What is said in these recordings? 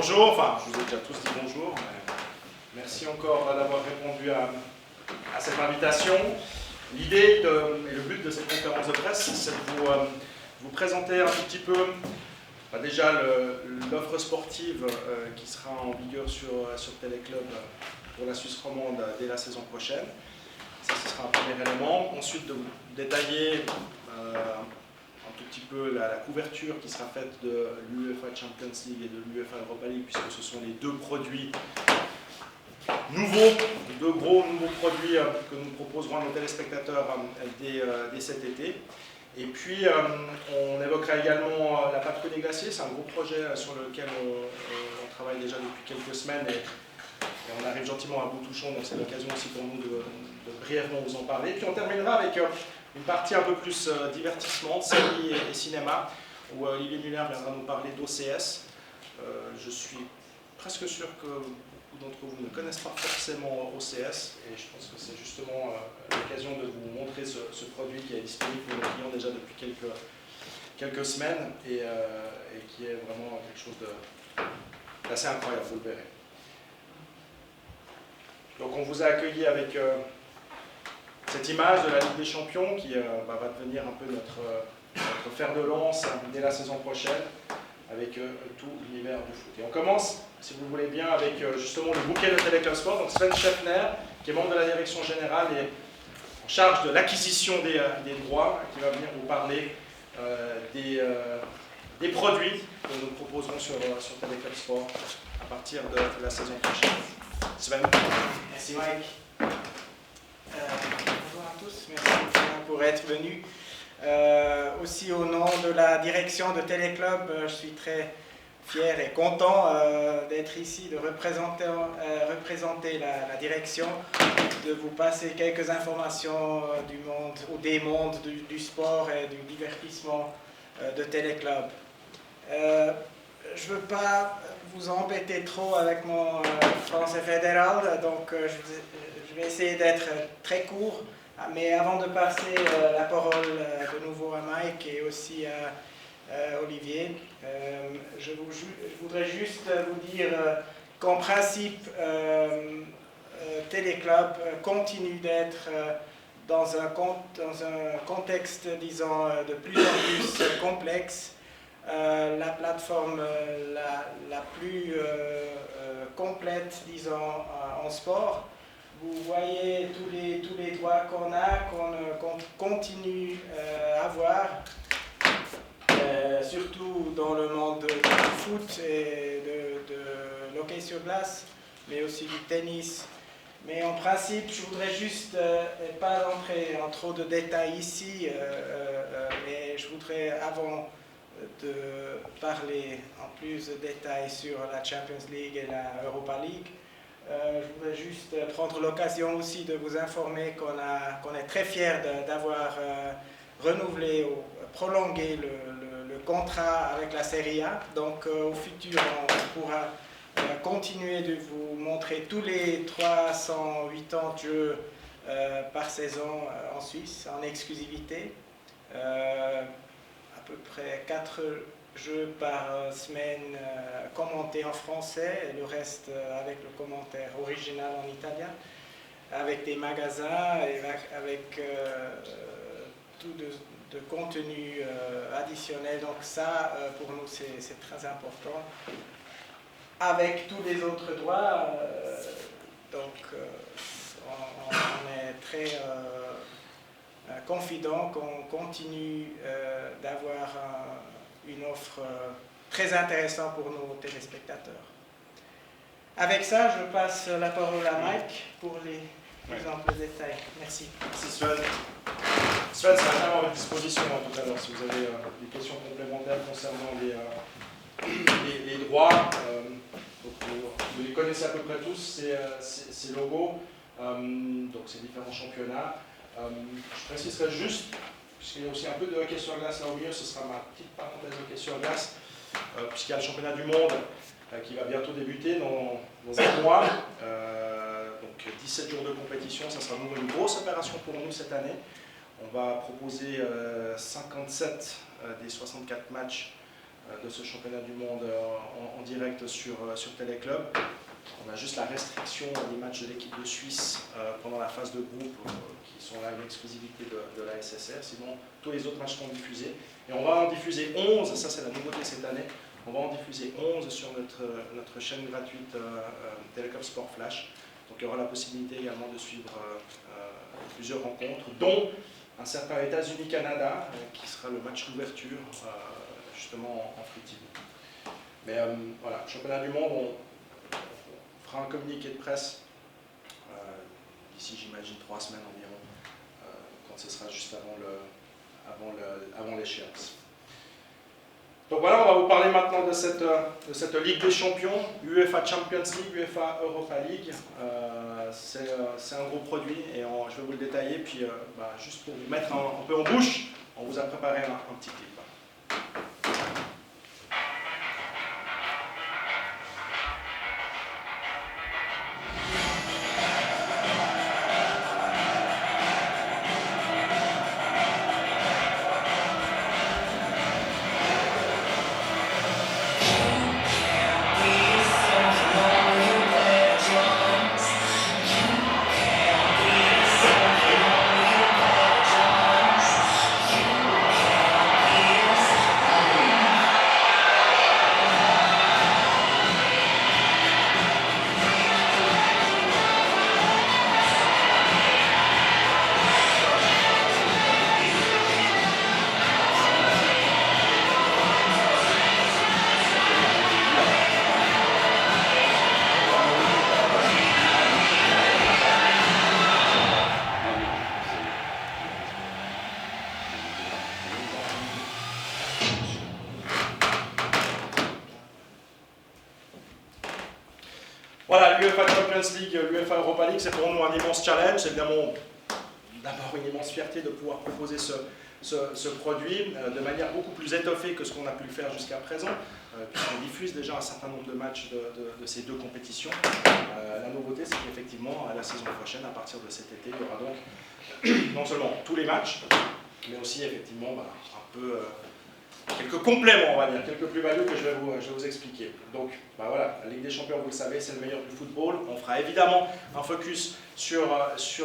Bonjour, enfin je vous ai déjà tous dit bonjour, merci encore d'avoir répondu à cette invitation. L'idée et le but de cette conférence de presse, c'est de vous présenter un tout petit peu déjà l'offre sportive qui sera en vigueur sur Téléclub pour la Suisse romande dès la saison prochaine. Ça, ce sera un premier élément. Ensuite, de vous détailler un tout petit peu la couverture qui sera faite de l'UEFA Champions League et de l'UEFA Europa League, puisque ce sont les deux produits nouveaux, deux gros nouveaux produits que nous proposerons à nos téléspectateurs dès cet été. Et puis, on évoquera également la patrouille des glaciers. C'est un gros projet sur lequel on travaille déjà depuis quelques semaines et on arrive gentiment à bout touchant, donc c'est l'occasion aussi pour nous de brièvement vous en parler. Puis on terminera avec une partie un peu plus divertissement, série et cinéma, où Olivier Muller viendra nous parler d'OCS. Je suis presque sûr que beaucoup d'entre vous ne connaissent pas forcément OCS, et je pense que c'est justement l'occasion de vous montrer ce produit qui est disponible pour nos clients déjà depuis quelques semaines, et qui est vraiment quelque chose d'assez incroyable, vous le verrez. Donc on vous a accueilli avec cette image de la Ligue des Champions qui va devenir un peu notre fer de lance dès la saison prochaine avec tout l'univers du foot. Et on commence, si vous voulez bien, avec justement le bouquet de Téléclub Sport. Donc Sven Scheffner, qui est membre de la direction générale et en charge de l'acquisition des droits, qui va venir vous parler des produits que nous proposerons sur Téléclub Sport à partir de la saison prochaine. Sven. Merci Mike. Bonjour à tous, merci pour être venu. Aussi au nom de la direction de Téléclub, je suis très fier et content d'être ici, de représenter la direction, de vous passer quelques informations du monde ou des mondes du sport et du divertissement de Téléclub. Je ne veux pas vous embêter trop avec mon français fédéral, donc je vais essayer d'être très court. Mais avant de passer la parole de nouveau à Mike et aussi à Olivier, je voudrais juste vous dire qu'en principe, Téléclub continue d'être dans un contexte, disons, de plus en plus complexe. La plateforme la plus complète, disons, en sport. Vous voyez tous les droits qu'on continue à avoir, surtout dans le monde du foot et de l'hockey sur glace, mais aussi du tennis. Mais en principe, je voudrais juste pas entrer en trop de détails ici, mais je voudrais, avant de parler en plus de détails sur la Champions League et la Europa League, je voudrais juste prendre l'occasion aussi de vous informer qu'on est très fiers d'avoir renouvelé ou prolongé le contrat avec la Serie A. Donc au futur, on pourra continuer de vous montrer tous les 380 jeux par saison en Suisse, en exclusivité. À peu près 4 jeux par semaine commentés en français et le reste avec le commentaire original en italien, avec des magasins et avec tout de contenu additionnel. Donc ça, pour nous, c'est très important. Avec tous les autres droits, on est très confident qu'on continue d'avoir une offre très intéressante pour nos téléspectateurs. Avec ça, je passe la parole à Mike pour les plus amples détails. Merci. Merci Sven. Sven sera à votre disposition tout à l'heure si vous avez des questions complémentaires concernant les droits. Donc vous les connaissez à peu près tous, ces logos, donc ces différents championnats. Je préciserai juste, puisqu'il y a aussi un peu de hockey sur glace là au milieu, ce sera ma petite parenthèse de hockey sur glace, puisqu'il y a le championnat du monde qui va bientôt débuter dans un mois. Donc 17 jours de compétition, ça sera une grosse opération pour nous cette année. On va proposer 57 des 64 matchs de ce championnat du monde en direct sur Téléclub. On a juste la restriction des matchs de l'équipe de Suisse pendant la phase de groupe qui sont là une exclusivité de la SSR. Sinon, tous les autres matchs seront diffusés. Et on va en diffuser 11, ça c'est la nouveauté cette année. On va en diffuser 11 sur notre chaîne gratuite Téléclub Sport Flash. Donc il y aura la possibilité également de suivre plusieurs rencontres, dont un certain États-Unis-Canada, qui sera le match d'ouverture justement en Free TV. Mais voilà, championnat du monde, on fera un communiqué de presse d'ici, j'imagine, 3 semaines environ, quand ce sera juste avant l'échéance. Donc voilà, on va vous parler maintenant de cette Ligue des Champions, UEFA Champions League, UEFA Europa League. C'est un gros produit et je vais vous le détailler. Puis juste pour vous mettre un peu en bouche, on vous a préparé un petit clip. Voilà, l'UEFA Champions League, l'UEFA Europa League, c'est pour nous un immense challenge. C'est évidemment d'abord une immense fierté de pouvoir proposer ce produit de manière beaucoup plus étoffée que ce qu'on a pu le faire jusqu'à présent, puisqu'on diffuse déjà un certain nombre de matchs de ces deux compétitions. La nouveauté, c'est qu'effectivement, à la saison prochaine, à partir de cet été, il y aura donc non seulement tous les matchs, mais aussi effectivement un peu quelques compléments, on va dire, quelques plus-values que je vais vous expliquer. Donc voilà, la Ligue des Champions, vous le savez, c'est le meilleur du football. On fera évidemment un focus sur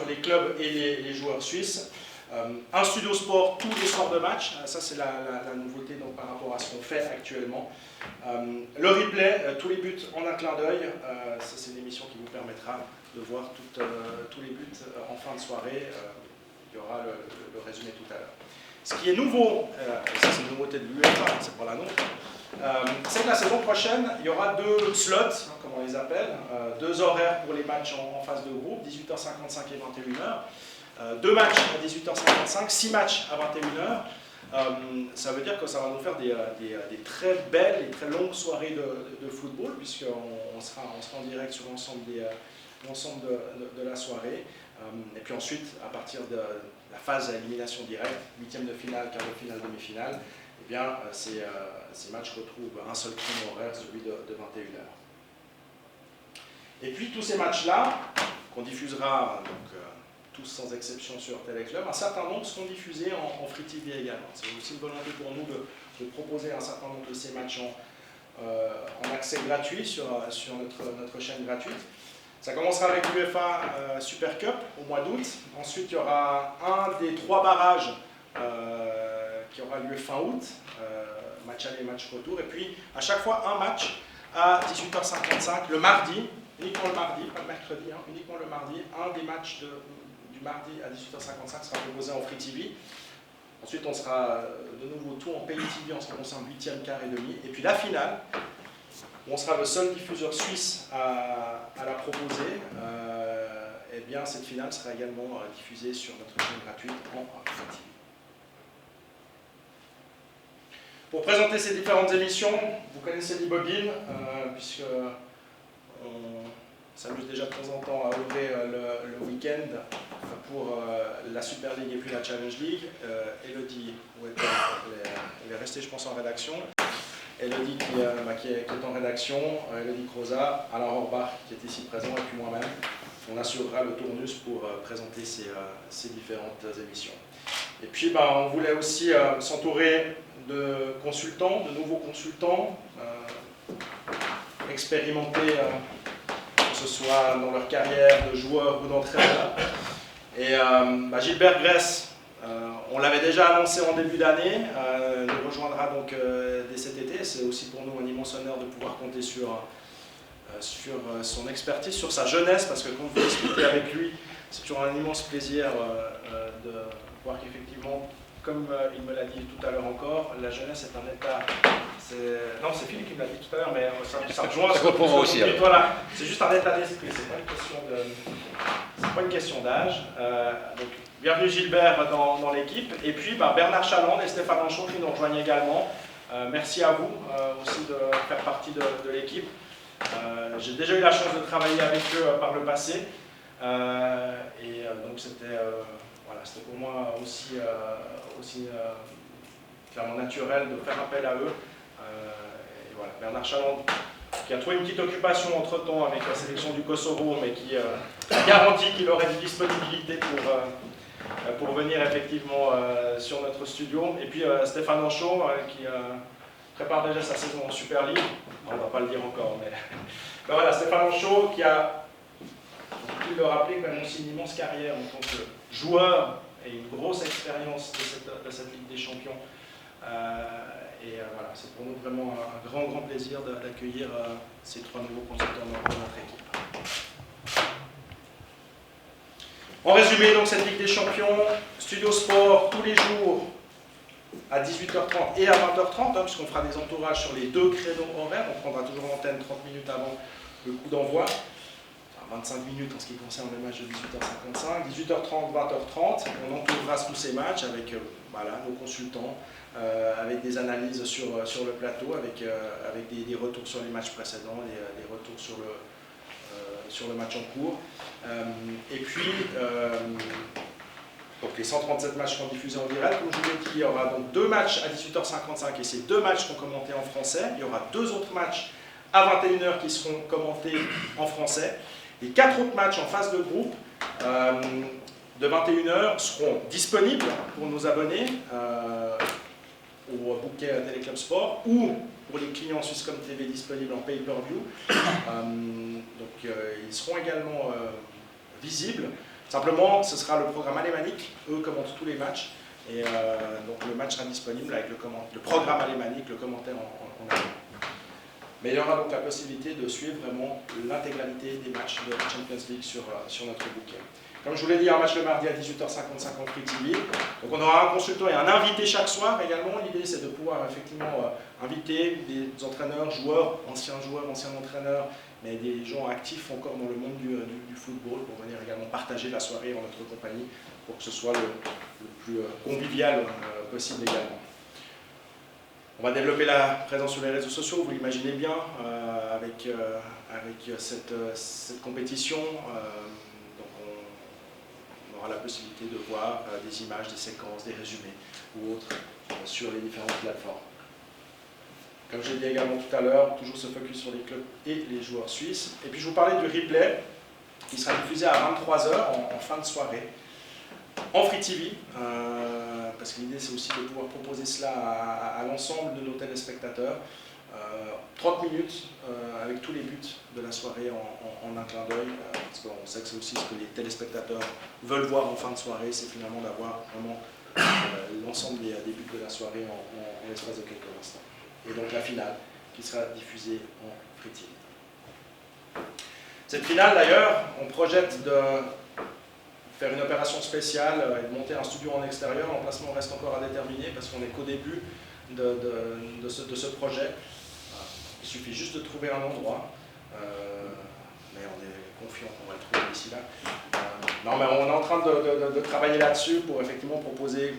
les clubs et les joueurs suisses. Un studio sport tous les soirs de match, ça c'est la nouveauté donc, par rapport à ce qu'on fait actuellement. Le replay, tous les buts en un clin d'œil, ça c'est une émission qui vous permettra de voir tous les buts en fin de soirée. Il y aura le résumé tout à l'heure. Ce qui est nouveau, et ça c'est une nouveauté de l'UEFA, c'est pas la nôtre, c'est que la saison prochaine, il y aura 2 slots, comme on les appelle, 2 horaires pour les matchs en phase de groupe, 18h55 et 21h, 2 matchs à 18h55, 6 matchs à 21h. Ça veut dire que ça va nous faire des très belles et très longues soirées de football, puisqu'on sera en direct sur l'ensemble de la soirée. Et puis ensuite, à partir de la phase à élimination directe, 8e de finale, quart de finale, demi-finale, eh bien, ces matchs retrouvent un seul créneau horaire, celui de 21h. Et puis tous ces matchs-là, qu'on diffusera donc, tous sans exception sur Téléclub, un certain nombre seront diffusés en Free TV également. C'est aussi une volonté pour nous de proposer un certain nombre de ces matchs en accès gratuit sur notre chaîne gratuite. Ça commencera avec l'UEFA Super Cup au mois d'août. Ensuite, il y aura un des 3 barrages qui aura lieu fin août, match aller, match retour. Et puis, à chaque fois, un match à 18h55, le mardi, uniquement le mardi, pas le mercredi, uniquement le mardi. Un des matchs du mardi à 18h55 sera proposé en Free TV. Ensuite, on sera de nouveau tout en Pay TV en ce qui concerne 8e, quart et demi. Et puis la finale, on sera le seul diffuseur suisse à la proposer. Et bien, cette finale sera également diffusée sur notre chaîne gratuite en Free TV. Pour présenter ces différentes émissions, vous connaissez l'e-bobine, puisque on s'amuse déjà de temps en temps à ouvrir le week-end pour la Super League et puis la Challenge League. Elodie, elle est restée, je pense, en rédaction. Elodie qui est en rédaction, Elodie Croza, Alain Rohrbach qui est ici présent et puis moi-même. On assurera le tournus pour présenter ces différentes émissions. Et puis on voulait aussi s'entourer de consultants, de nouveaux consultants, expérimentés, que ce soit dans leur carrière de joueur ou d'entraîneur. Et Gilbert Gress, on l'avait déjà annoncé en début d'année, nous rejoindra donc dès cet été. C'est aussi pour nous un immense honneur de pouvoir compter sur son expertise, sur sa jeunesse, parce que quand vous discutez avec lui, c'est toujours un immense plaisir de voir qu'effectivement, comme il me l'a dit tout à l'heure encore, la jeunesse est un état. Non, c'est Philippe qui me l'a dit tout à l'heure, mais ça rejoint. Ça comprend moi aussi. Voilà, c'est juste un état d'esprit, c'est pas une question d'âge. Donc, bienvenue Gilbert dans l'équipe. Et puis Bernard Chaland et Stéphane Anchon qui nous rejoignent également. Merci à vous aussi de faire partie de l'équipe. J'ai déjà eu la chance de travailler avec eux par le passé. Donc c'était pour moi aussi clairement naturel de faire appel à eux. Et voilà, Bernard Chaland, qui a trouvé une petite occupation entre-temps avec la sélection du Kosovo, mais qui a garanti qu'il aurait une disponibilité pour venir effectivement sur notre studio. Et puis Stéphane Anchot, qui prépare déjà sa saison en Super League. On ne va pas le dire encore, mais voilà, Stéphane Anchot, qui a, faut le rappeler, quand même aussi une immense carrière en tant que joueur et une grosse expérience de cette Ligue des Champions. Voilà, c'est pour nous vraiment un grand plaisir d'accueillir ces trois nouveaux consultants dans notre équipe. En résumé, donc cette Ligue des Champions, Studio Sport tous les jours à 18h30 et à 20h30, puisqu'on fera des entourages sur les deux créneaux horaires. On prendra toujours l'antenne 30 minutes avant le coup d'envoi. 25 minutes en ce qui concerne le match de 18h55, 18h30, 20h30, on entourera tous ces matchs avec nos consultants, avec des analyses sur le plateau, avec des retours sur les matchs précédents, des retours sur le match en cours. Et puis, donc les 137 matchs seront diffusés en direct. Comme je vous l'ai dit, il y aura donc 2 matchs à 18h55 et ces 2 matchs seront commentés en français. Il y aura 2 autres matchs à 21h qui seront commentés en français. Les 4 autres matchs en phase de groupe de 21h seront disponibles pour nos abonnés au bouquet Téléclub Sport ou pour les clients Swisscom TV disponibles en pay-per-view. Donc ils seront également visibles. Simplement, ce sera le programme alémanique. Eux commentent tous les matchs. Et donc le match sera disponible avec le programme alémanique, le commentaire en allemand. Mais il y aura donc la possibilité de suivre vraiment l'intégralité des matchs de la Champions League sur notre bouquet. Comme je vous l'ai dit, un match le mardi à 18h55 en Free TV. Donc on aura un consultant et un invité chaque soir également. L'idée c'est de pouvoir effectivement inviter des entraîneurs, joueurs, anciens entraîneurs, mais des gens actifs encore dans le monde du football pour venir également partager la soirée en notre compagnie pour que ce soit le plus convivial possible également. On va développer la présence sur les réseaux sociaux, vous l'imaginez bien, avec cette compétition. Donc on aura la possibilité de voir des images, des séquences, des résumés ou autres sur les différentes plateformes. Comme je l'ai dit également tout à l'heure, toujours se focus sur les clubs et les joueurs suisses. Et puis je vous parlais du replay qui sera diffusé à 23h en fin de soirée en Free TV. Parce que l'idée c'est aussi de pouvoir proposer cela à l'ensemble de nos téléspectateurs. 30 minutes avec tous les buts de la soirée en un clin d'œil, parce qu'on sait que c'est aussi ce que les téléspectateurs veulent voir en fin de soirée, c'est finalement d'avoir vraiment l'ensemble des buts de la soirée en l'espace de quelques instants. Et donc la finale qui sera diffusée en Free TV. Cette finale d'ailleurs, on projette de faire une opération spéciale et de monter un studio en extérieur. L'emplacement reste encore à déterminer parce qu'on n'est qu'au début de ce projet. Il suffit juste de trouver un endroit, mais on est confiant qu'on va le trouver d'ici là. Non, mais on est en train de travailler là-dessus pour effectivement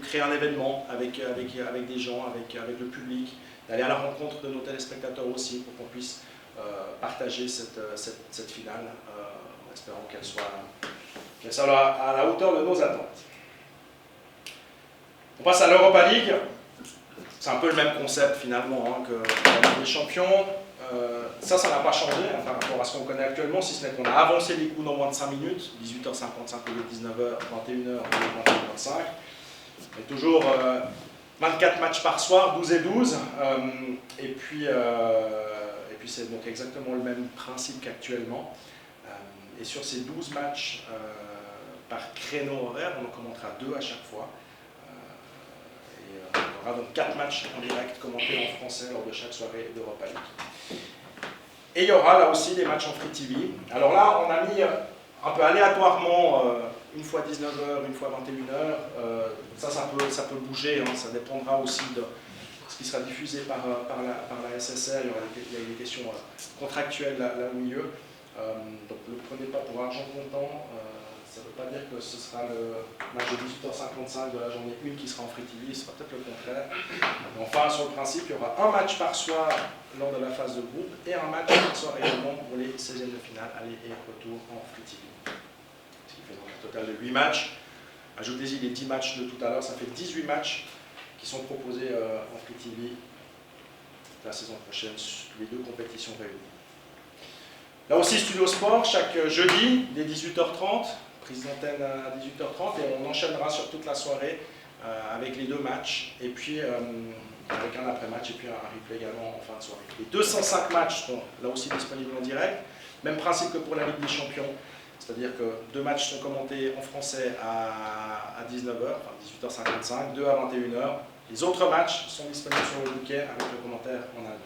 créer un événement avec des gens, avec le public, d'aller à la rencontre de nos téléspectateurs aussi pour qu'on puisse partager cette finale en espérant qu'elle soit à la hauteur de nos attentes. On passe à l'Europa League. C'est un peu le même concept finalement que la Ligue des Champions. Ça n'a pas changé par rapport à ce qu'on connaît actuellement, si ce n'est qu'on a avancé les coups dans moins de 5 minutes, 18h55 au lieu de 19h, 21h au lieu de 21h25. Mais toujours 24 matchs par soir, 12 et 12. Et puis c'est donc exactement le même principe qu'actuellement. Et sur ces 12 matchs par créneau horaire, on en commentera 2 à chaque fois. On aura donc 4 matchs en direct commentés en français lors de chaque soirée d'Europa League. Et il y aura là aussi des matchs en Free TV. Alors là, on a mis un peu aléatoirement, une fois 19h, une fois 21h. Ça peut bouger, hein, ça dépendra aussi de ce qui sera diffusé par la SSR. Il y a des questions contractuelles là au milieu. Donc ne le prenez pas pour argent comptant. Ça ne veut pas dire que ce sera le match de 18h55 de la journée 1 qui sera en Free TV, ce sera peut-être le contraire. Enfin, sur le principe, il y aura un match par soir lors de la phase de groupe et un match par soir également pour les 16e de finale, aller et retour en Free TV. Ce qui fait donc un total de 8 matchs. Ajoutez-y les 10 matchs de tout à l'heure, ça fait 18 matchs qui sont proposés en Free TV la saison prochaine, les 2 compétitions réunies. Là aussi, Studio Sport, chaque jeudi, dès 18h30, prise d'antenne à 18h30, et on enchaînera sur toute la soirée avec les 2 matchs, et puis avec un après-match, et puis un replay également en fin de soirée. Les 205 matchs sont là aussi disponibles en direct, même principe que pour la Ligue des Champions, c'est-à-dire que 2 matchs sont commentés en français à 19h, enfin 18h55, 2 à 21h. Les autres matchs sont disponibles sur le bouquet avec le commentaire en allemand.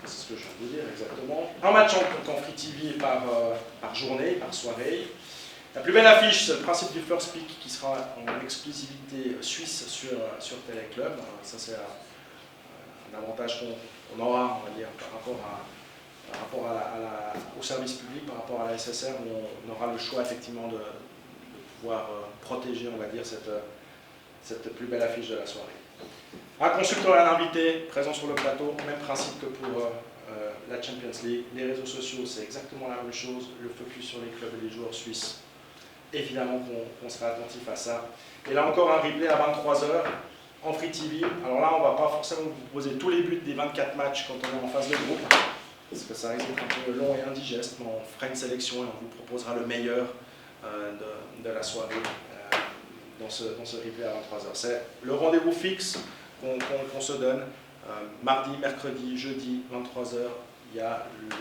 C'est ce que je viens de vous dire exactement. Un match en Free TV par journée, par soirée. La plus belle affiche, c'est le principe du first pick qui sera en exclusivité suisse sur Téléclub. Ça, c'est un avantage qu'on aura, on va dire, par rapport au service public, par rapport à la SSR, où on aura le choix effectivement de pouvoir protéger, on va dire, cette plus belle affiche de la soirée. Un consultant et un invité présent sur le plateau, même principe que pour la Champions League. Les réseaux sociaux, c'est exactement la même chose. Le focus sur les clubs et les joueurs suisses. Évidemment qu'on sera attentif à ça. Et là encore un replay à 23h en Free TV. Alors là, on ne va pas forcément vous proposer tous les buts des 24 matchs quand on est en phase de groupe, parce que ça risque d'être un peu long et indigeste, mais on fera une sélection et on vous proposera le meilleur de la soirée dans ce replay à 23h. C'est le rendez-vous fixe qu'on se donne. Mardi, mercredi, jeudi, 23h, il y a le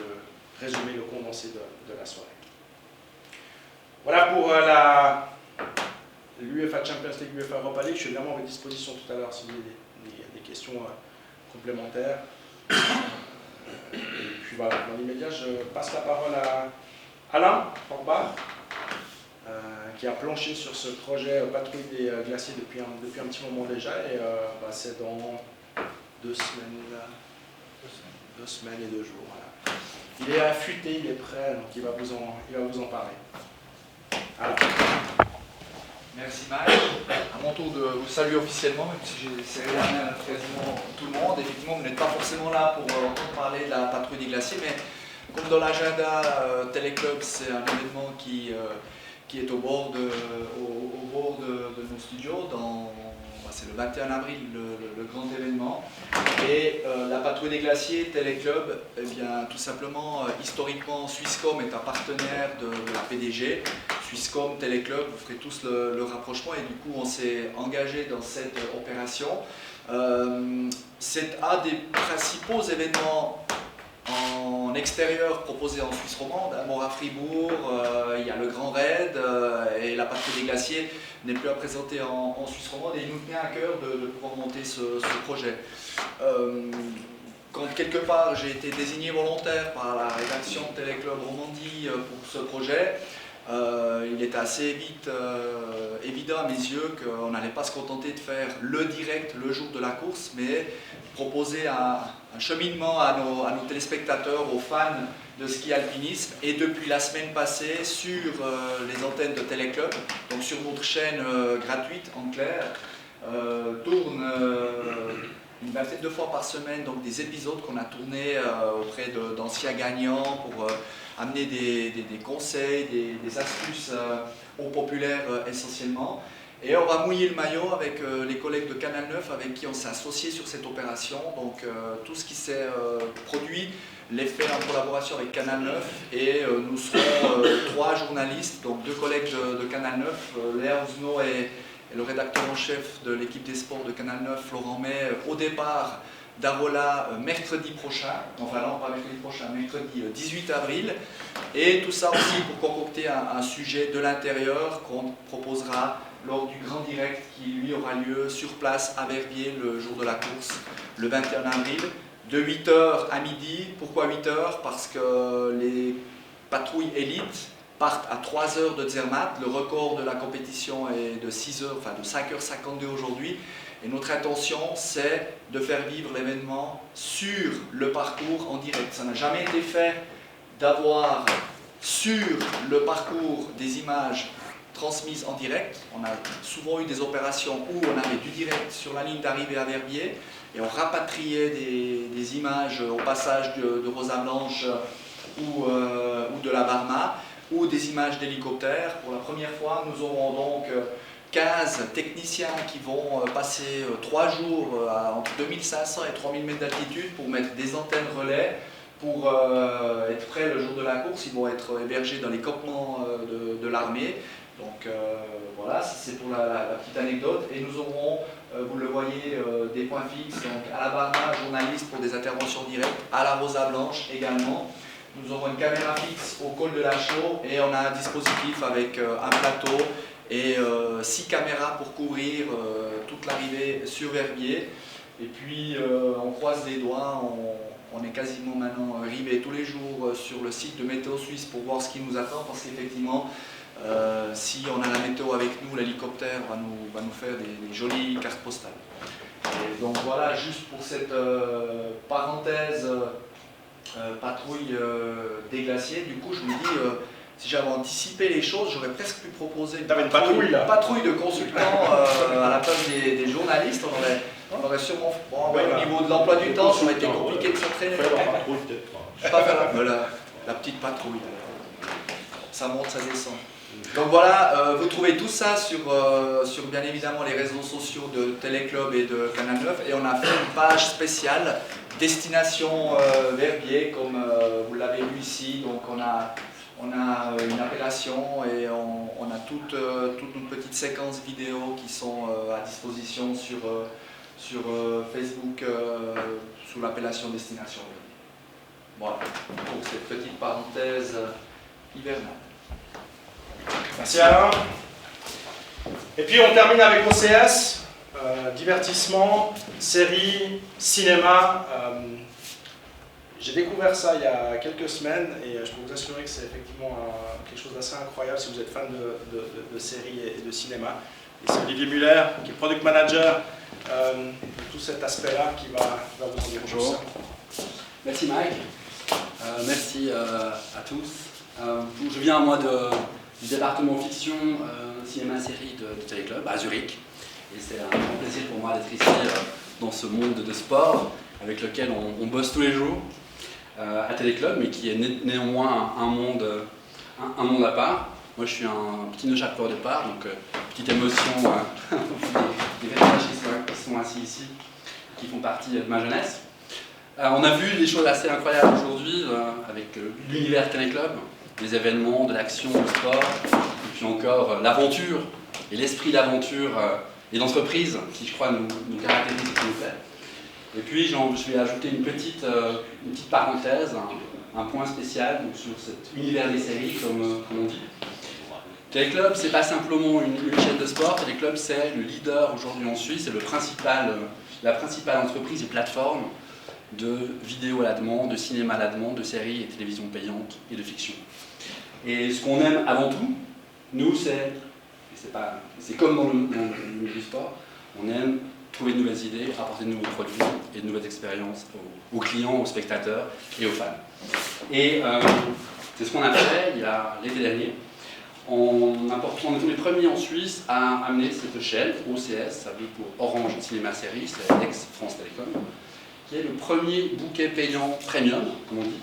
résumé, le condensé de la soirée. Voilà pour l'UEFA Champions League, l'UEFA Europa League. Je suis évidemment à votre disposition tout à l'heure si vous avez des questions complémentaires. Et puis voilà, dans l'immédiat, je passe la parole à Alain Forbach, qui a planché sur ce projet Patrouille des glaciers depuis un petit moment déjà. Et c'est dans 2 semaines, 2 semaines et 2 jours. Voilà. Il est affûté, il est prêt, donc il va vous en parler. Alors. Merci Mike. À mon tour de vous saluer officiellement, même si j'ai serré la main à quasiment tout le monde. Effectivement, vous n'êtes pas forcément là pour entendre parler de la patrouille des glaciers, mais comme dans l'agenda Téléclub, c'est un événement qui est au bord de nos studios. C'est le 21 avril, le grand événement. Et la patrouille des glaciers, Téléclub, eh bien, tout simplement, historiquement, Swisscom est un partenaire de la PDG. Swisscom, Téléclub, vous ferez tous le rapprochement et du coup, on s'est engagé dans cette opération. C'est un des principaux événements en extérieur proposé en Suisse romande, à Mora-Fribourg, il y a le Grand Raid et la patrouille des glaciers n'est plus à présenter en Suisse romande et il nous tenait à cœur de pouvoir monter ce projet. Quand quelque part j'ai été désigné volontaire par la rédaction de Téléclub Romandie pour ce projet, il était assez vite évident à mes yeux qu'on n'allait pas se contenter de faire le direct le jour de la course, mais proposer un cheminement à nos téléspectateurs, aux fans de ski alpinisme. Et depuis la semaine passée, sur les antennes de Téléclub, donc sur notre chaîne gratuite en clair, tourne une vingtaine de fois par semaine donc des épisodes qu'on a tournés auprès d'anciens gagnants pour amener des conseils, des astuces aux populaires essentiellement. Et on va mouiller le maillot avec les collègues de Canal 9 avec qui on s'est associé sur cette opération. Donc tout ce qui s'est produit l'est fait en collaboration avec Canal 9 et nous serons 3 journalistes, donc 2 collègues de Canal 9, Léa Ouzno et le rédacteur en chef de l'équipe des sports de Canal 9, Florent May, au départ d'Arola mercredi prochain, enfin non pas mercredi prochain, mercredi 18 avril, et tout ça aussi pour concocter un sujet de l'intérieur qu'on proposera lors du grand direct qui lui aura lieu sur place à Verviers le jour de la course, le 21 avril, de 8h à midi. Pourquoi 8h? Parce que les patrouilles élites partent à 3h de Zermatt, le record de la compétition est de 6h, enfin de 5h52 aujourd'hui, et notre intention c'est de faire vivre l'événement sur le parcours en direct. Ça n'a jamais été fait d'avoir sur le parcours des images transmises en direct. On a souvent eu des opérations où on avait du direct sur la ligne d'arrivée à Verviers et on rapatriait des images au passage de Rosa Blanche ou de la Barma, ou des images d'hélicoptères. Pour la première fois, nous aurons donc 15 techniciens qui vont passer 3 jours entre 2500 et 3000 mètres d'altitude pour mettre des antennes relais, pour être prêts le jour de la course. Ils vont être hébergés dans les campements de l'armée. Donc voilà, c'est pour la petite anecdote. Et nous aurons, vous le voyez, des points fixes. Donc à la Barma, journaliste pour des interventions directes, à la Rosa Blanche également. Nous aurons une caméra fixe au col de la Chaux et on a un dispositif avec un plateau et 6 caméras pour couvrir toute l'arrivée sur Verviers. Et puis on croise les doigts, on est quasiment maintenant rivé tous les jours sur le site de Météo Suisse pour voir ce qui nous attend, parce qu'effectivement, si on a la météo avec nous, l'hélicoptère va nous faire des jolies cartes postales. Et donc voilà, juste pour cette parenthèse patrouille des glaciers. Du coup, je me dis, si j'avais anticipé les choses, j'aurais presque pu proposer une patrouille de consultants à la place des journalistes. On aurait sûrement, au niveau de l'emploi du temps, ça aurait été compliqué de s'entraîner. Je vais pas faire la petite patrouille. Ça monte, ça descend. Donc voilà, vous trouvez tout ça sur bien évidemment les réseaux sociaux de Téléclub et de Canal 9, et on a fait une page spéciale destination Verviers, comme vous l'avez vu ici. Donc on a une appellation et on a toute une petite séquence vidéo qui sont à disposition sur Facebook sous l'appellation destination Verviers. Voilà pour cette petite parenthèse hivernale. Merci Alain. Et puis on termine avec OCS, divertissement, série, cinéma. J'ai découvert ça il y a quelques semaines et je peux vous assurer que c'est effectivement quelque chose d'assez incroyable si vous êtes fan de séries et de cinéma. Et c'est Olivier Muller, qui est product manager, de tout cet aspect-là, qui va vous en dire bonjour. Merci Mike, merci à tous. Je viens moi du département fiction, cinéma-série de Téléclub à Zurich. Et c'est un grand plaisir pour moi d'être ici dans ce monde de sport avec lequel on bosse tous les jours à Téléclub, mais qui est néanmoins un monde à part. Moi je suis un petit Neuchâtelois de part, donc petite émotion des personnages qui sont assis ici, qui font partie de ma jeunesse. On a vu des choses assez incroyables aujourd'hui avec l'univers Téléclub, des événements, de l'action, du sport, et puis encore l'aventure et l'esprit d'aventure et d'entreprise qui, je crois, nous caractérise et qui nous plaît. Et puis, je vais ajouter une petite parenthèse, un point spécial donc, sur cet univers des séries, comme on dit. Téléclub, c'est pas simplement une chaîne de sport. Téléclub, c'est le leader aujourd'hui en Suisse, c'est la principale entreprise et plateforme de vidéo à la demande, de cinéma à la demande, de séries et télévision payantes et de fiction. Et ce qu'on aime avant tout, nous, c'est comme dans le milieu du sport, on aime trouver de nouvelles idées, apporter de nouveaux produits et de nouvelles expériences aux clients, aux spectateurs et aux fans. Et c'est ce qu'on a fait il y a l'été dernier. On est les premiers en Suisse à amener cette chaîne, OCS, ça veut pour Orange Cinéma Série, c'est ex-France Télécom, qui est le premier bouquet payant premium, comme on dit,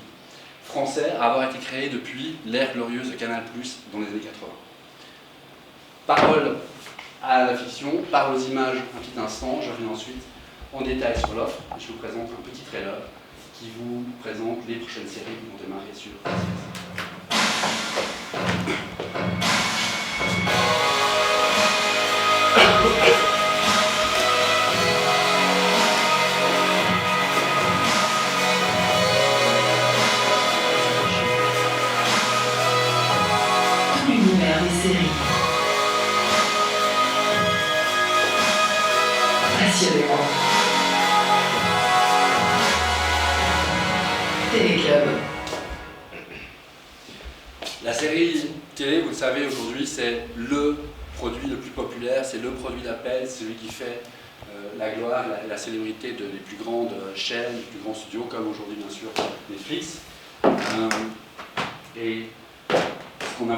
français à avoir été créé depuis l'ère glorieuse de Canal+ dans les années 80. Parole à la fiction, parle aux images un petit instant, je reviens ensuite en détail sur l'offre, et je vous présente un petit trailer qui vous présente les prochaines séries qui vont démarrer sur Tout l'univers des séries. Passionnément. Téléclub. La série télé, vous le savez, aujourd'hui, c'est le produit le plus populaire, c'est le produit d'appel, c'est celui qui fait la gloire, la célébrité des plus grandes chaînes, des plus grands studios, comme aujourd'hui, bien sûr, Netflix. Et ce qu'on a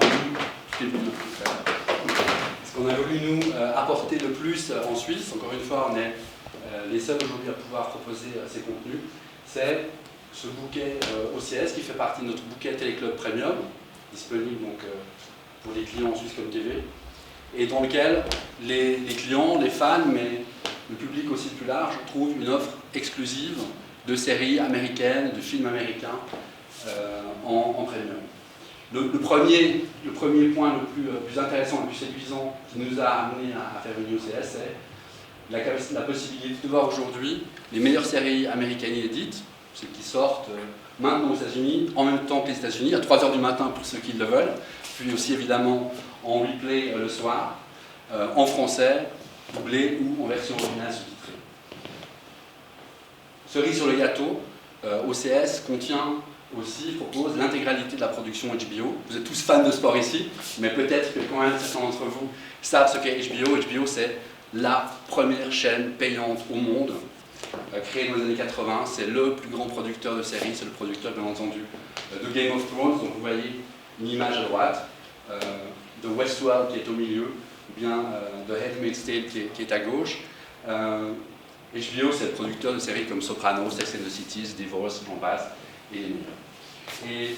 voulu, nous apporter de plus en Suisse, encore une fois, on est les seuls aujourd'hui à pouvoir proposer ces contenus, c'est ce bouquet OCS qui fait partie de notre bouquet Téléclub Premium, disponible donc pour les clients en Suisse comme TV, et dans lequel les clients, les fans, mais le public aussi plus large, trouvent une offre exclusive de séries américaines, de films américains en premium. Le premier point le plus intéressant, le plus séduisant qui nous a amené à faire venir OCS, c'est la possibilité de voir aujourd'hui les meilleures séries américaines inédites, celles qui sortent maintenant aux États-Unis, en même temps que les États-Unis, à 3 h du matin pour ceux qui le veulent, puis aussi évidemment en replay le soir, en français, doublé ou en version originale sous-titrée. Cerise sur le gâteau, OCS propose l'intégralité de la production HBO. Vous êtes tous fans de sport ici, mais peut-être que quand même certains d'entre vous savent ce qu'est HBO. HBO, c'est la première chaîne payante au monde, créée dans les années 80. C'est le plus grand producteur de séries, c'est le producteur bien entendu de Game of Thrones. Donc vous voyez une image à droite, de Westworld qui est au milieu, ou bien de Handmaid's Tale qui est à gauche. HBO, c'est le producteur de séries comme Sopranos, Sex and the City, Divorce, en passe, et les meilleurs. Et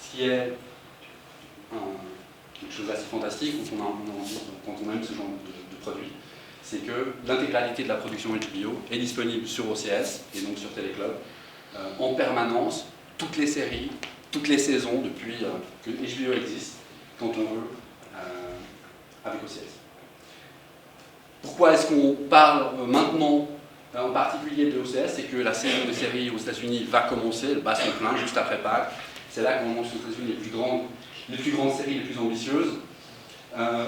ce qui est quelque chose d'assez fantastique quand on aime ce genre de produit, c'est que l'intégralité de la production HBO est disponible sur OCS et donc sur Téléclub en permanence, toutes les séries, toutes les saisons depuis que HBO existe, quand on veut, avec OCS. Pourquoi est-ce qu'on parle maintenant en particulier de OCS? C'est que la saison de séries aux États-Unis va commencer, elle bat son plein juste après Pâques. C'est là qu'on mange aux États-Unis les plus grandes séries, les plus ambitieuses.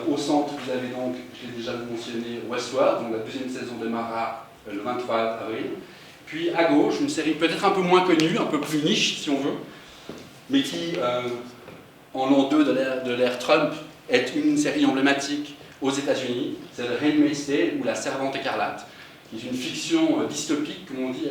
Au centre, vous avez donc, je l'ai déjà mentionné, Westworld, donc la deuxième saison démarrera le 23 avril. Puis à gauche, une série peut-être un peu moins connue, un peu plus niche si on veut, mais qui, en l'an 2 de l'ère Trump, est une série emblématique aux États-Unis. C'est The Handmaid's Tale ou La Servante écarlate, qui est une fiction dystopique, comme on dit,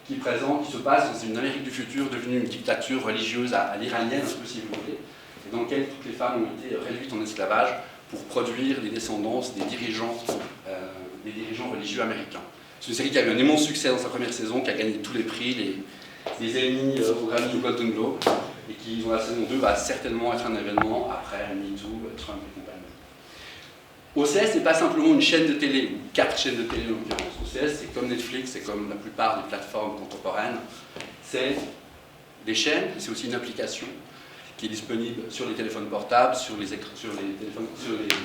qui se passe dans une Amérique du futur devenue une dictature religieuse à l'iranienne, un peu si vous voulez, et dans laquelle toutes les femmes ont été réduites en esclavage pour produire les descendances des dirigeants religieux américains. C'est une série qui a eu un immense succès dans sa première saison, qui a gagné tous les prix, les Emmy au Grammy, au Golden Globe, et qui, dans la saison 2, va certainement être un événement après MeToo, Trump et compagnie. OCS n'est pas simplement une chaîne de télé, ou 4 chaînes de télé en l'occurrence. OCS, c'est comme Netflix, c'est comme la plupart des plateformes contemporaines. C'est des chaînes, c'est aussi une application qui est disponible sur les téléphones portables, sur les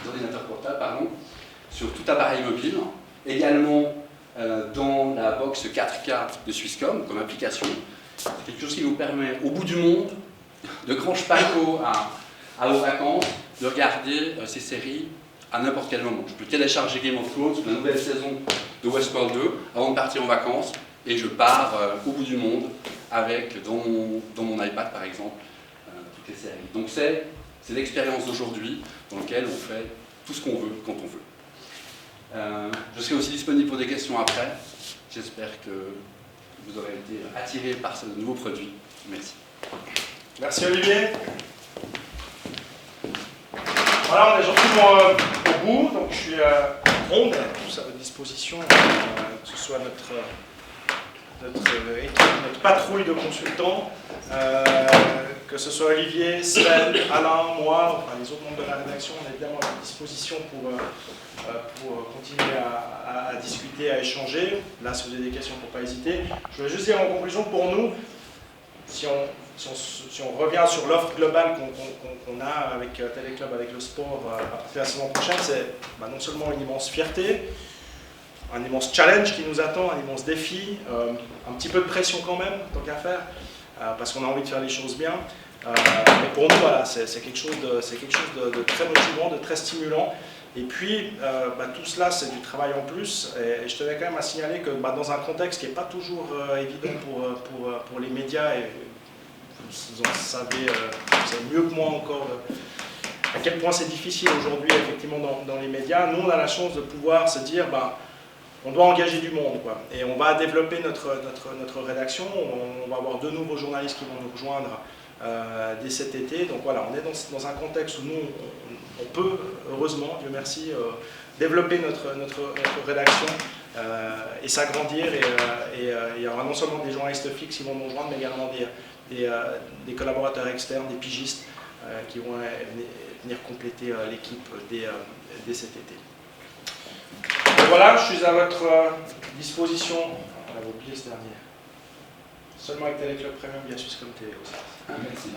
ordinateurs portables, sur tout appareil mobile, également dans la box 4K de Swisscom comme application. C'est quelque chose qui vous permet, au bout du monde, de Grand Spago à vos vacances, de regarder ces séries à n'importe quel moment. Je peux télécharger Game of Thrones, la nouvelle saison de Westworld 2, avant de partir en vacances, et je pars au bout du monde avec, dans mon iPad par exemple, toutes les séries. Donc c'est l'expérience d'aujourd'hui dans laquelle on fait tout ce qu'on veut, quand on veut. Je serai aussi disponible pour des questions après. J'espère que vous aurez été attirés par ce nouveau produit. Merci. Merci Olivier. Voilà, on est gentiment au bout, donc je suis ronde, tous à votre disposition, que ce soit notre équipe, notre patrouille de consultants. que ce soit Olivier, Sven, Alain, moi, enfin les autres membres de la rédaction, on est évidemment à disposition pour continuer à discuter, à échanger. Là, si vous avez des questions, il ne faut pas hésiter. Je voulais juste dire en conclusion, pour nous, si on revient sur l'offre globale qu'on a avec Téléclub, avec le sport à partir de la saison prochaine, c'est non seulement une immense fierté, un immense challenge qui nous attend, un immense défi, un petit peu de pression quand même, tant qu'à faire, parce qu'on a envie de faire les choses bien. Mais pour nous, voilà, c'est quelque chose de très motivant, de très stimulant. Et puis, tout cela, c'est du travail en plus. Et je tenais quand même à signaler que dans un contexte qui n'est pas toujours évident pour les médias, et vous savez mieux que moi encore à quel point c'est difficile aujourd'hui, effectivement, dans les médias. Nous, on a la chance de pouvoir se dire, on doit engager du monde, quoi. Et on va développer notre rédaction. On va avoir 2 nouveaux journalistes qui vont nous rejoindre dès cet été. Donc voilà, on est dans un contexte où nous, on peut, heureusement, Dieu merci, développer notre rédaction et s'agrandir. Et il y aura non seulement des journalistes fixes qui vont nous rejoindre, mais également des collaborateurs externes, des pigistes qui vont venir compléter l'équipe dès cet été. Donc voilà, je suis à votre disposition. On avait oublié ce dernier. Seulement avec Téléclub Premium, bien sûr, c'est comme télé aussi. Merci.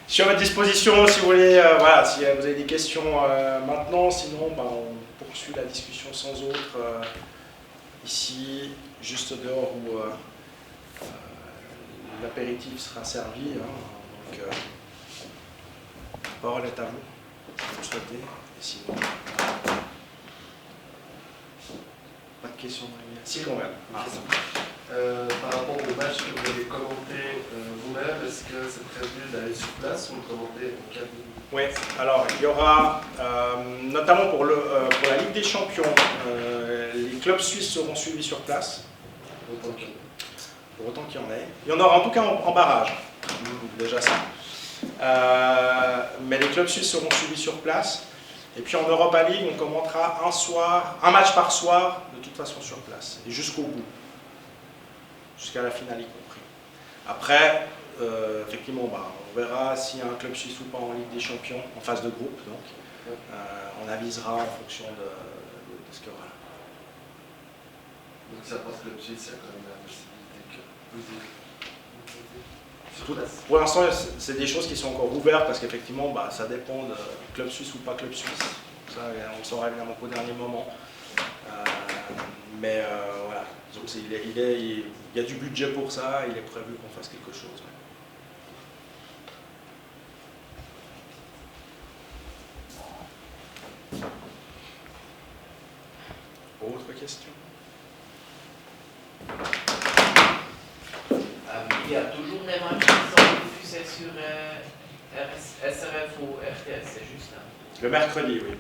Je suis à votre disposition si vous voulez, si vous avez des questions maintenant, sinon on poursuit la discussion sans autre ici, juste dehors où l'apéritif sera servi. Donc, la parole est à vous, si vous le souhaitez. Et sinon, pas de questions. Si, quand même. Par rapport au match que vous avez commenté vous-même, est-ce que c'est prévu d'aller sur place ou de commenter en cabine? Oui, alors il y aura, notamment pour la Ligue des Champions, les clubs suisses seront suivis sur place. Pour autant qu'il y en ait. Il y en aura en tout cas en barrage, déjà ça. Mais les clubs suisses seront suivis sur place. Et puis en Europa League, on commentera un match par soir, de toute façon sur place, et jusqu'au bout. Jusqu'à la finale y compris. Après, effectivement, on verra s'il y a un club suisse ou pas en Ligue des Champions, en phase de groupe, donc. On avisera en fonction de ce qu'il y aura là. Donc ça passe club suisse, il y a quand même la possibilité que vous ayez sur place. Pour l'instant, c'est des choses qui sont encore ouvertes, parce qu'effectivement, ça dépend de club suisse ou pas club suisse. Ça, on le saura évidemment qu'au dernier moment. Mais voilà. Donc, il y a du budget pour ça, il est prévu qu'on fasse quelque chose. Autre question? Il y a toujours des matchs qui sont diffusés sur SRF ou RTS, c'est juste là. Le mercredi, oui.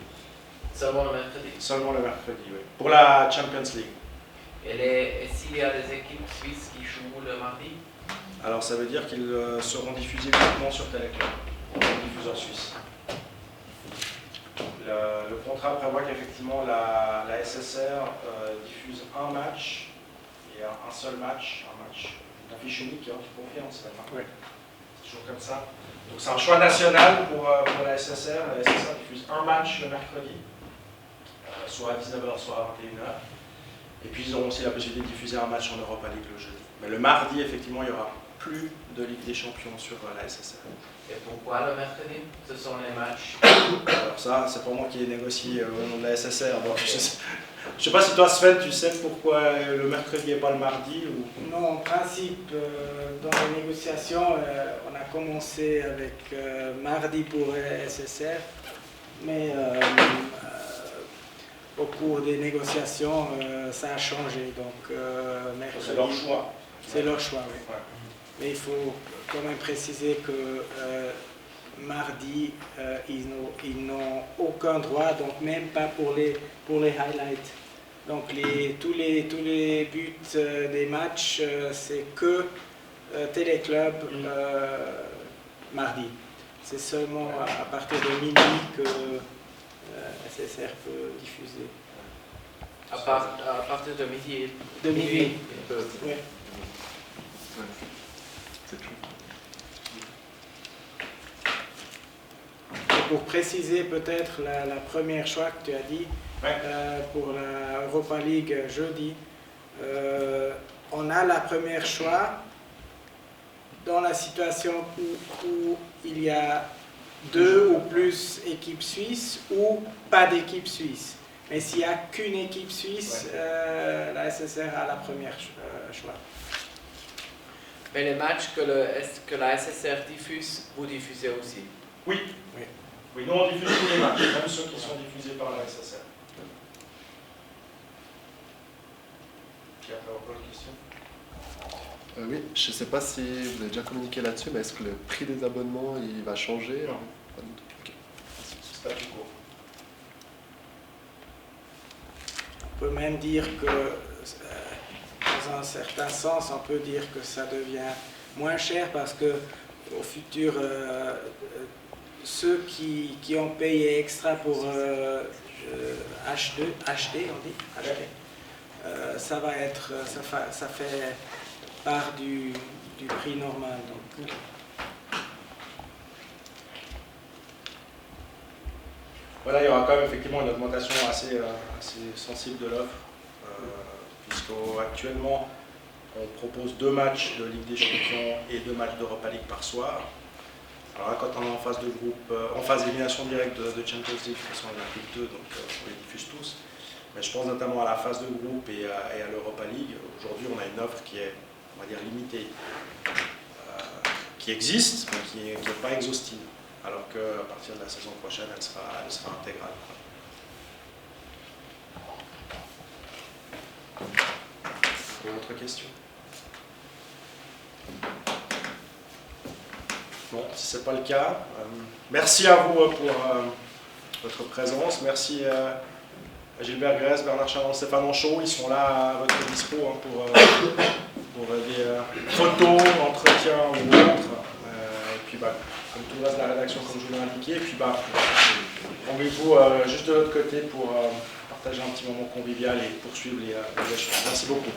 Seulement le mercredi. Seulement le mercredi, oui. Pour la Champions League. Et s'il y a des équipes suisses qui jouent le mardi? Alors ça veut dire qu'ils seront diffusés uniquement sur Téléclub, en diffuseur suisse. Le contrat prévoit qu'effectivement la SSR diffuse un match, et un seul match, une affiche unique, hein, tu confirmes, c'est toujours comme ça. Donc c'est un choix national pour la SSR. La SSR diffuse un match le mercredi, soit à 19h, soit à 21h. Et puis ils auront aussi la possibilité de diffuser un match en Europa League le jeudi. Mais le mardi, effectivement, il n'y aura plus de Ligue des Champions sur la SSR. Et pourquoi le mercredi? Ce sont les matchs. Alors ça, c'est pas moi qui ai négocié au nom de la SSR. Donc je sais pas si toi, Sven, tu sais pourquoi le mercredi et pas le mardi ou... Non, en principe, dans les négociations, on a commencé avec mardi pour SSR, mais au cours des négociations, ça a changé. Donc, mercredi, c'est leur choix. C'est leur choix, oui. Ouais. Mais il faut quand même préciser que mardi, ils n'ont aucun droit, donc même pas pour les highlights. Donc tous les buts des matchs, c'est que Téléclub mardi. C'est seulement à partir de minuit que SSR peut diffuser. À partir de midi. De minuit. Ils peuvent. Oui. C'est tout. pour préciser peut-être la première choix que tu as dit, Ouais. pour la Europa League jeudi, on a la première choix dans la situation où il y a 2 ou plus équipes suisses ou pas d'équipe suisse. Mais s'il n'y a qu'une équipe suisse, la SSR a la première choix. Mais les matchs que la SSR diffuse, vous diffusez aussi. Oui. Oui, nous on diffuse tous les matchs, même ceux qui sont diffusés par la SSR. Pierre, tu as encore une question? Oui, je ne sais pas si vous avez déjà communiqué là-dessus, mais est-ce que le prix des abonnements il va changer? Non. Pas du tout. Ok. Statu quo. On peut même dire que, dans un certain sens, on peut dire que ça devient moins cher parce que au futur, ceux qui ont payé extra pour acheter, on dit, acheter, ça va être, ça fait part du prix normal. Donc. Voilà, il y aura quand même effectivement une augmentation assez sensible de l'offre, puisqu'actuellement on propose 2 matchs de Ligue des Champions et 2 matchs d'Europa League par soir. Alors là, quand on est en phase de groupe, en phase d'élimination directe de Champions League, de toute façon il n'y en a plus que 2, donc on les diffuse tous. Mais je pense notamment à la phase de groupe et à l'Europa League. Aujourd'hui, on a une offre qui est, on va dire, limitée, qui existe, mais qui n'est pas exhaustive. Alors qu'à partir de la saison prochaine, elle sera intégrale. Autre question? Bon, si ce n'est pas le cas, merci à vous pour votre présence. Merci à Gilbert Grèce, Bernard Charon, Stéphane Anchaud. Ils sont là à votre dispo pour des photos, entretiens ou autres. Et puis, comme tout le reste de la rédaction, comme je vous l'ai indiqué. Et puis, rendez-vous juste de l'autre côté pour partager un petit moment convivial et poursuivre les échanges. Merci beaucoup.